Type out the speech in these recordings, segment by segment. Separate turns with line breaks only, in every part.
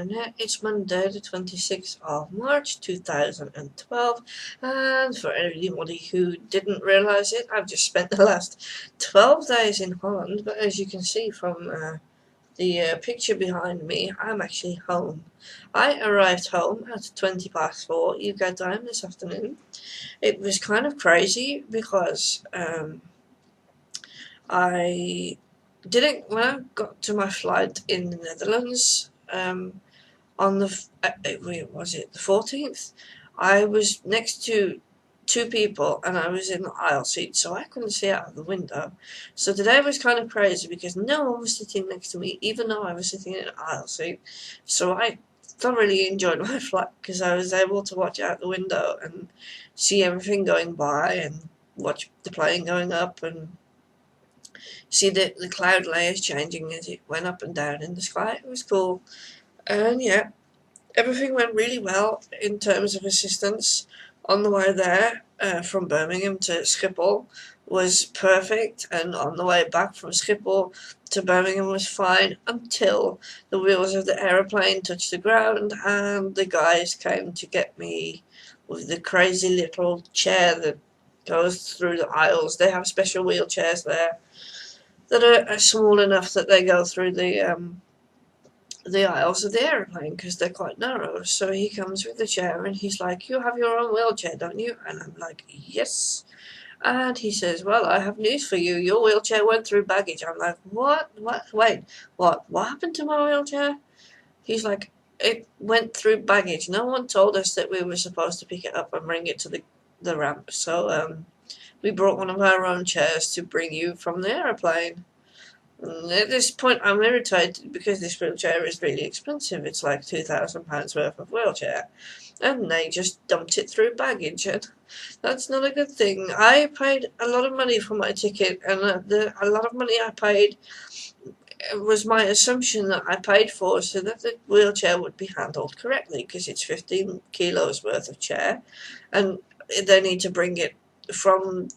internet. It's Monday the 26th of March 2012, and for anybody who didn't realise it, I've just spent the last 12 days in Holland, but as you can see from the picture behind me, I'm actually home. I arrived home at 4:20 UK time this afternoon. It was kind of crazy because I didn't, when I got to my flight in the Netherlands, on the, was it the 14th? I was next to two people and I was in the aisle seat, so I couldn't see out of the window. So today was kind of crazy because no one was sitting next to me, even though I was sitting in an aisle seat. So I thoroughly enjoyed my flight because I was able to watch out the window and see everything going by and watch the plane going up and see the cloud layers changing as it went up and down in the sky. It was cool. And yeah, everything went really well in terms of assistance on the way there. From Birmingham to Schiphol was perfect, and on the way back from Schiphol to Birmingham was fine until the wheels of the aeroplane touched the ground and the guys came to get me with the crazy little chair that goes through the aisles. They have special wheelchairs there that are small enough that they go through the aisles of the aeroplane because they're quite narrow. So he comes with the chair and he's like, "You have your own wheelchair, don't you?" And I'm like, "Yes." And he says, "Well, I have news for you. Your wheelchair went through baggage." I'm like, "What? Wait, what? What happened to my wheelchair?" He's like, "It went through baggage. No one told us that we were supposed to pick it up and bring it to the ramp. So we brought one of our own chairs to bring you from the aeroplane." At this point, I'm irritated because this wheelchair is really expensive. It's like £2,000 worth of wheelchair, and they just dumped it through baggage, and that's not a good thing. I paid a lot of money for my ticket, and a lot of money I paid was my assumption that I paid for so that the wheelchair would be handled correctly, because it's 15 kilos worth of chair, and they need to bring it from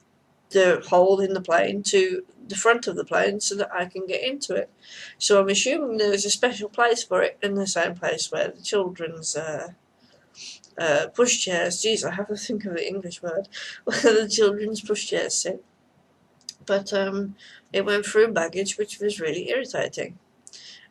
the hole in the plane to the front of the plane so that I can get into it. So I'm assuming there's a special place for it in the same place where the children's pushchairs. Geez, I have to think of the English word. Where the children's pushchairs sit. But it went through baggage, which was really irritating.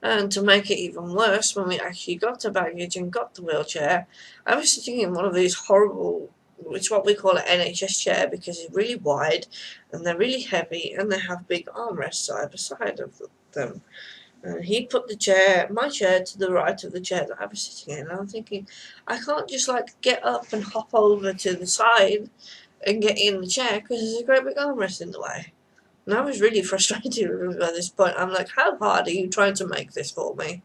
And to make it even worse, when we actually got the baggage and got the wheelchair, I was sitting in one of these horrible, it's what we call an NHS chair because it's really wide and they're really heavy and they have big armrests either side of them. And he put my chair to the right of the chair that I was sitting in, and I'm thinking, I can't just like get up and hop over to the side and get in the chair because there's a great big armrest in the way. And I was really frustrated by this point. I'm like, how hard are you trying to make this for me?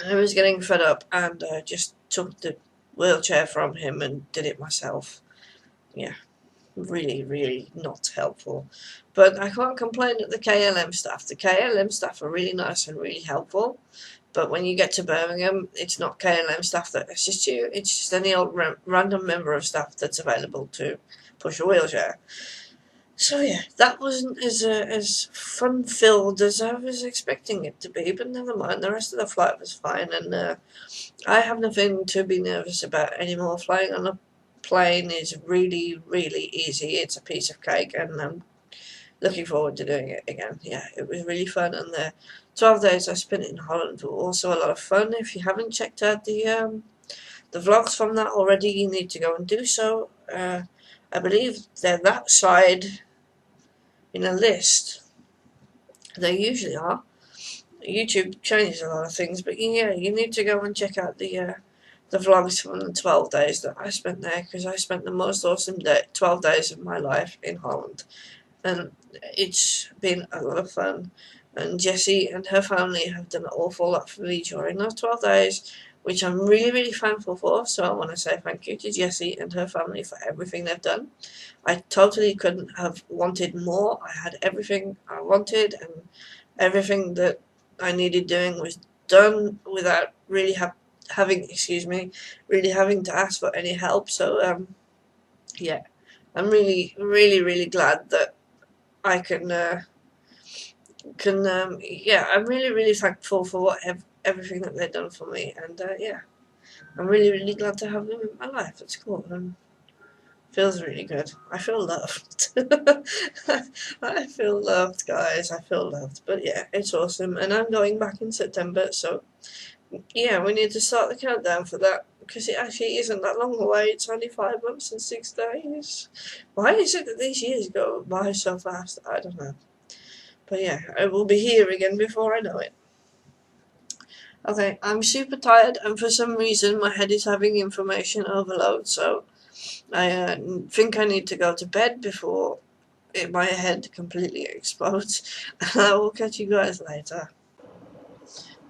I was getting fed up and just took the wheelchair from him and did it myself. Yeah, really, really not helpful. But I can't complain at the KLM staff. The KLM staff are really nice and really helpful. But when you get to Birmingham, it's not KLM staff that assist you. It's just any old random member of staff that's available to push a wheelchair. So yeah, that wasn't as fun-filled as I was expecting it to be, but never mind, the rest of the flight was fine, and I have nothing to be nervous about anymore. Flying on a plane is really, really easy. It's a piece of cake, and I'm looking forward to doing it again. Yeah, it was really fun, and the 12 days I spent in Holland were also a lot of fun. If you haven't checked out the vlogs from that already, you need to go and do so. I believe they're that side in a list. They usually are. YouTube changes a lot of things, but yeah, you need to go and check out the vlogs from the 12 days that I spent there, because I spent the most awesome 12 days of my life in Holland, and it's been a lot of fun. And Jessie and her family have done an awful lot for me during those 12 days, which I'm really, really thankful for. So I want to say thank you to Jessie and her family for everything they've done. I totally couldn't have wanted more. I had everything I wanted, and everything that I needed doing was done without really having to ask for any help. So yeah, I'm really, really, really glad that I yeah, I'm really, really thankful for everything that they've done for me, and yeah, I'm really, really glad to have them in my life. It's cool. Feels really good. I feel loved. I feel loved, guys. I feel loved. But yeah, it's awesome. And I'm going back in September, so yeah, we need to start the countdown for that, because it actually isn't that long away. It's only 5 months and 6 days. Why is it that these years go by so fast? I don't know. But yeah, I will be here again before I know it. Okay, I'm super tired, and for some reason my head is having information overload, so I think I need to go to bed before my head completely explodes. I will catch you guys later.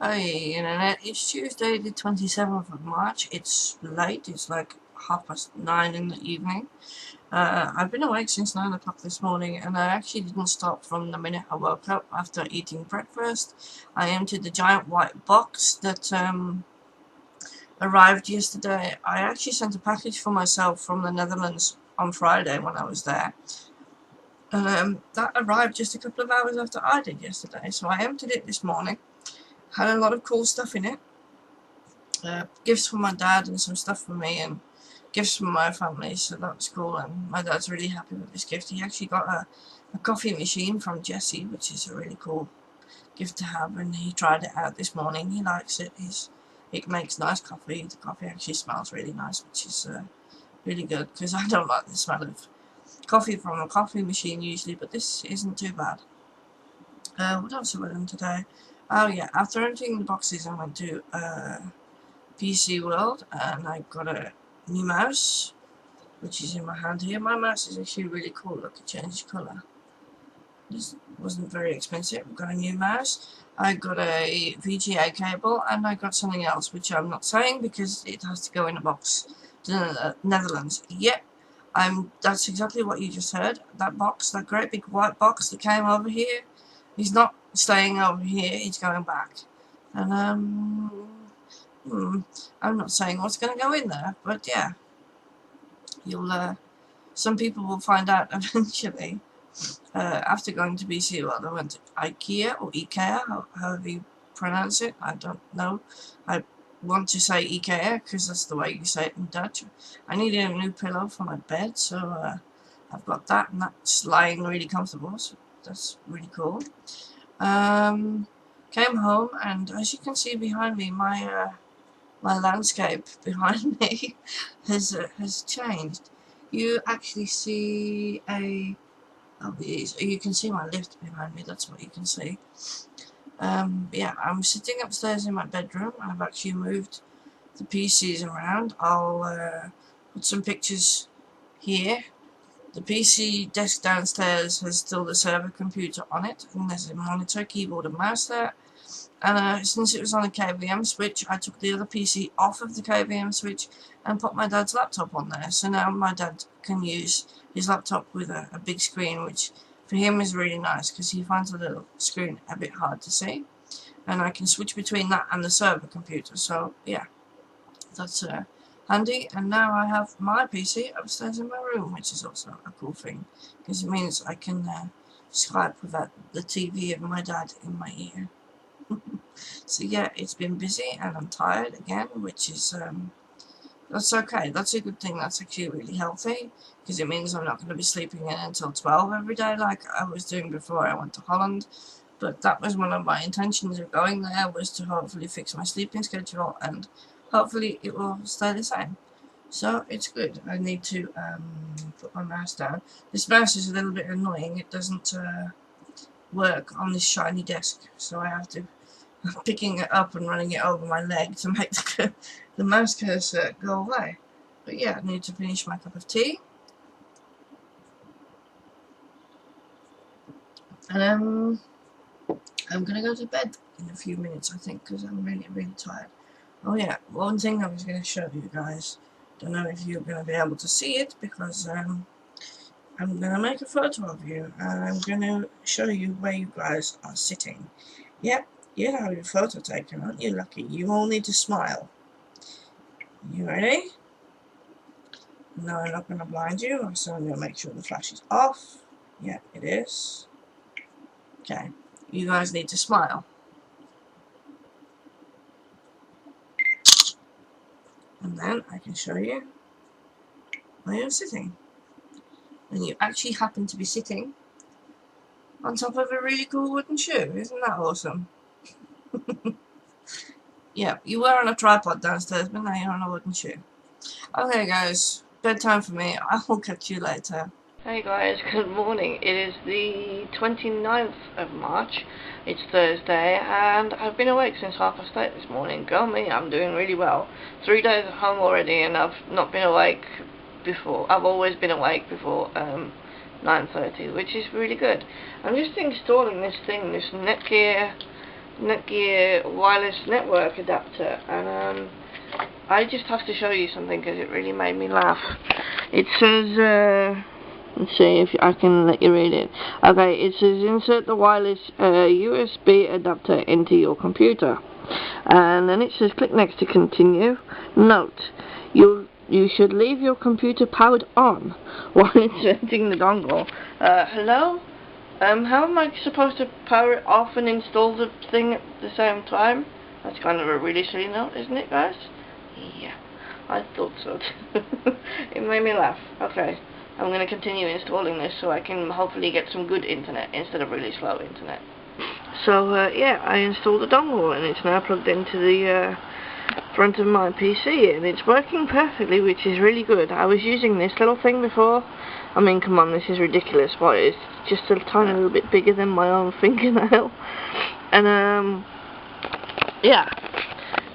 Hi internet, it's Tuesday the 27th of March. It's late, it's like 9:30 in the evening. I've been awake since 9 o'clock this morning, and I actually didn't stop from the minute I woke up. After eating breakfast, I emptied the giant white box that arrived yesterday. I actually sent a package for myself from the Netherlands on Friday when I was there. That arrived just a couple of hours after I did yesterday, so I emptied it this morning. Had a lot of cool stuff in it. Gifts from my dad and some stuff for me, and gifts from my family, so that was cool, and my dad's really happy with this gift. He actually got a coffee machine from Jesse, which is a really cool gift to have, and he tried it out this morning. He likes it. It makes nice coffee. The coffee actually smells really nice, which is really good, because I don't like the smell of coffee from a coffee machine usually, but this isn't too bad. What else have I done today? Oh yeah, after emptying the boxes I went to PC World, and I got a new mouse, which is in my hand here. My mouse is actually really cool. Look, it changed colour. This wasn't very expensive. I got a new mouse. I got a VGA cable, and I got something else, which I'm not saying because it has to go in a box to the Netherlands. Yep, that's exactly what you just heard. That box, that great big white box that came over here, he's not staying over here. He's going back, and I'm not saying what's going to go in there, but yeah, some people will find out eventually. After going to BC World, I went to IKEA, or IKEA, however you pronounce it. I don't know. I want to say IKEA because that's the way you say it in Dutch. I needed a new pillow for my bed, so I've got that, and that's lying really comfortable, so that's really cool. Came home, and as you can see behind me, my landscape behind me has changed. You actually see you can see my lift behind me. That's what you can see. Yeah, I'm sitting upstairs in my bedroom. I've actually moved the PCs around. I'll put some pictures here. The PC desk downstairs has still the server computer on it, and there's a monitor, keyboard, and mouse there. And since it was on a KVM switch, I took the other PC off of the KVM switch and put my dad's laptop on there. So now my dad can use his laptop with a big screen, which for him is really nice because he finds the little screen a bit hard to see. And I can switch between that and the server computer. So yeah, that's handy. And now I have my PC upstairs in my room, which is also a cool thing because it means I can Skype without the TV of my dad in my ear. So yeah, it's been busy and I'm tired again, which is that's okay. That's a good thing. That's actually really healthy because it means I'm not going to be sleeping in until 12 every day like I was doing before I went to Holland. But that was one of my intentions of going there, was to hopefully fix my sleeping schedule, and hopefully it will stay the same. So it's good. I need to put my mouse down. This mouse is a little bit annoying. It doesn't work on this shiny desk, so I have to picking it up and running it over my leg to make the mouse cursor go away. But yeah, I need to finish my cup of tea. And I'm gonna go to bed in a few minutes, I think, because I'm really, really tired. Oh yeah, one thing I was gonna show you guys. Don't know if you're gonna be able to see it because I'm gonna make a photo of you and I'm gonna show you where you guys are sitting. Yep, you have your photo taken, aren't you lucky? You all need to smile. You ready? No, I'm not going to blind you, so I'm going to make sure the flash is off. Yeah, it is. Okay, you guys need to smile. and then I can show you where you're sitting. And you actually happen to be sitting on top of a really cool wooden shoe. Isn't that awesome? Yeah, you were on a tripod downstairs, but now you're on a wooden shoe. Okay guys, bedtime for me. I will catch you later. Hey guys, good morning. It is the 29th of March. It's Thursday, and I've been awake since 8:30 this morning. Go me, I'm doing really well. 3 days at home already, and I've not been awake before. I've always been awake before 9:30, which is really good. I'm just installing this thing, this Netgear wireless network adapter, and I just have to show you something because it really made me laugh. It says, let's see if I can let you read it. Okay, it says insert the wireless USB adapter into your computer, and then it says click next to continue. Note, you should leave your computer powered on while inserting the dongle. Hello? How am I supposed to power it off and install the thing at the same time? That's kind of a really silly note, isn't it, guys? Yeah, I thought so too. It made me laugh. Okay, I'm going to continue installing this so I can hopefully get some good internet instead of really slow internet. So, yeah, I installed the dongle and it's now plugged into the front of my PC, and it's working perfectly, which is really good. I was using this little thing before. I mean, come on, this is ridiculous. What, it's just a tiny little bit bigger than my own fingernail. And, yeah.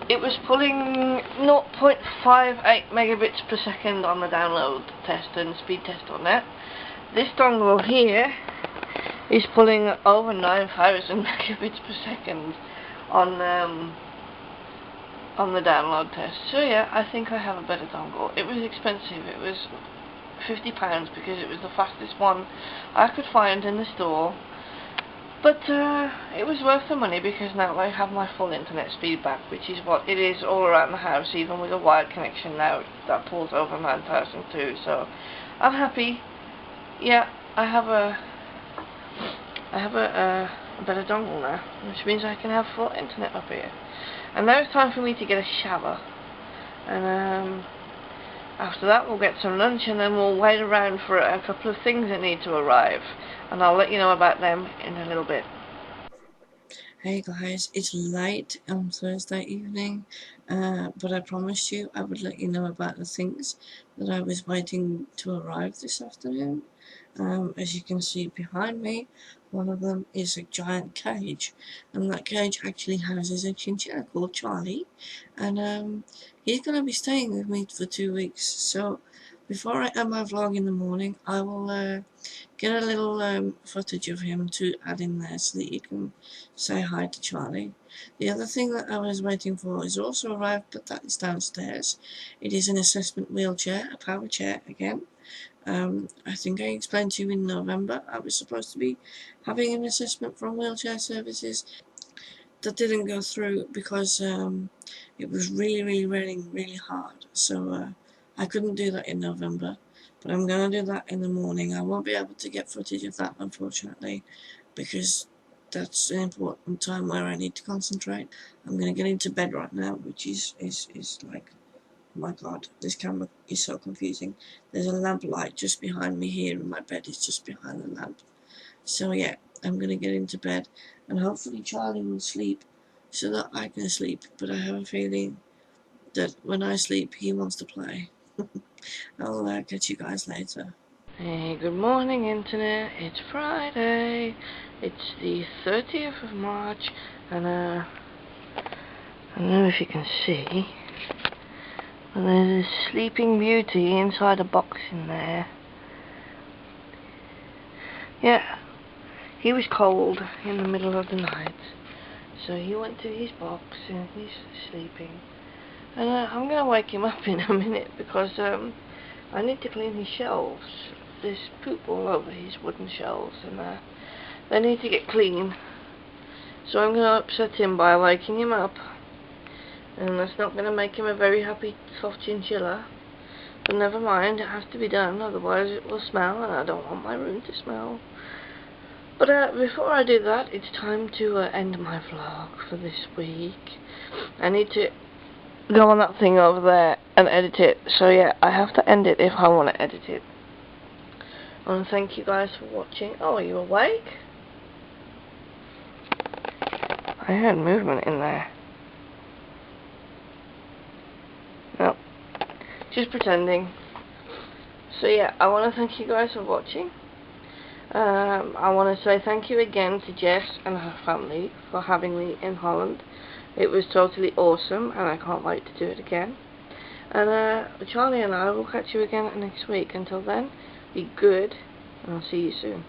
It was pulling 0.58 megabits per second on the download test and speed test on that. This dongle here is pulling over 9,000 megabits per second on the download test. So yeah, I think I have a better dongle. It was expensive. It was £50 because it was the fastest one I could find in the store. But it was worth the money because now I have my full internet speed back, which is what it is all around the house, even with a wired connection now that pulls over 9,000 too. So I'm happy. Yeah, I have a better dongle now, which means I can have full internet up here. And now it's time for me to get a shower, and after that we'll get some lunch, and then we'll wait around for a couple of things that need to arrive, and I'll let you know about them in a little bit. Hey guys, it's late on Thursday evening, but I promised you I would let you know about the things that I was waiting to arrive this afternoon. As you can see behind me, one of them is a giant cage, and that cage actually houses a chinchilla called Charlie, and he's going to be staying with me for 2 weeks. So before I end my vlog in the morning, I will get a little footage of him to add in there so that you can say hi to Charlie. The other thing that I was waiting for is also arrived, but that is downstairs. It is an assessment wheelchair, a power chair again. I think I explained to you in November I was supposed to be having an assessment from Wheelchair Services. That didn't go through because it was really raining really hard, so I couldn't do that in November, but I'm going to do that in the morning. I won't be able to get footage of that, unfortunately, because that's an important time where I need to concentrate. I'm going to get into bed right now, which is like, oh my god, this camera is so confusing. There's a lamp light just behind me here, and my bed is just behind the lamp. So yeah, I'm going to get into bed, and hopefully Charlie will sleep so that I can sleep, but I have a feeling that when I sleep, he wants to play. I'll catch you guys later. Hey, good morning internet, it's Friday, it's the 30th of March, and I don't know if you can see, but there's a sleeping beauty inside a box in there. Yeah, he was cold in the middle of the night, so he went to his box and he's sleeping. And I'm going to wake him up in a minute because I need to clean his shelves. There's poop all over his wooden shelves, and they need to get clean. So I'm going to upset him by waking him up. And that's not going to make him a very happy soft chinchilla. But never mind, it has to be done, otherwise it will smell, and I don't want my room to smell. But before I do that, it's time to end my vlog for this week. I need to go on that thing over there and edit it. So yeah, I have to end it if I want to edit it. And thank you guys for watching. Oh, are you awake? I heard movement in there. No, just pretending. So yeah, I want to thank you guys for watching. I want to say thank you again to Jess and her family for having me in Holland. It was totally awesome, and I can't wait to do it again. And Charlie and I will catch you again next week. Until then, be good, and I'll see you soon.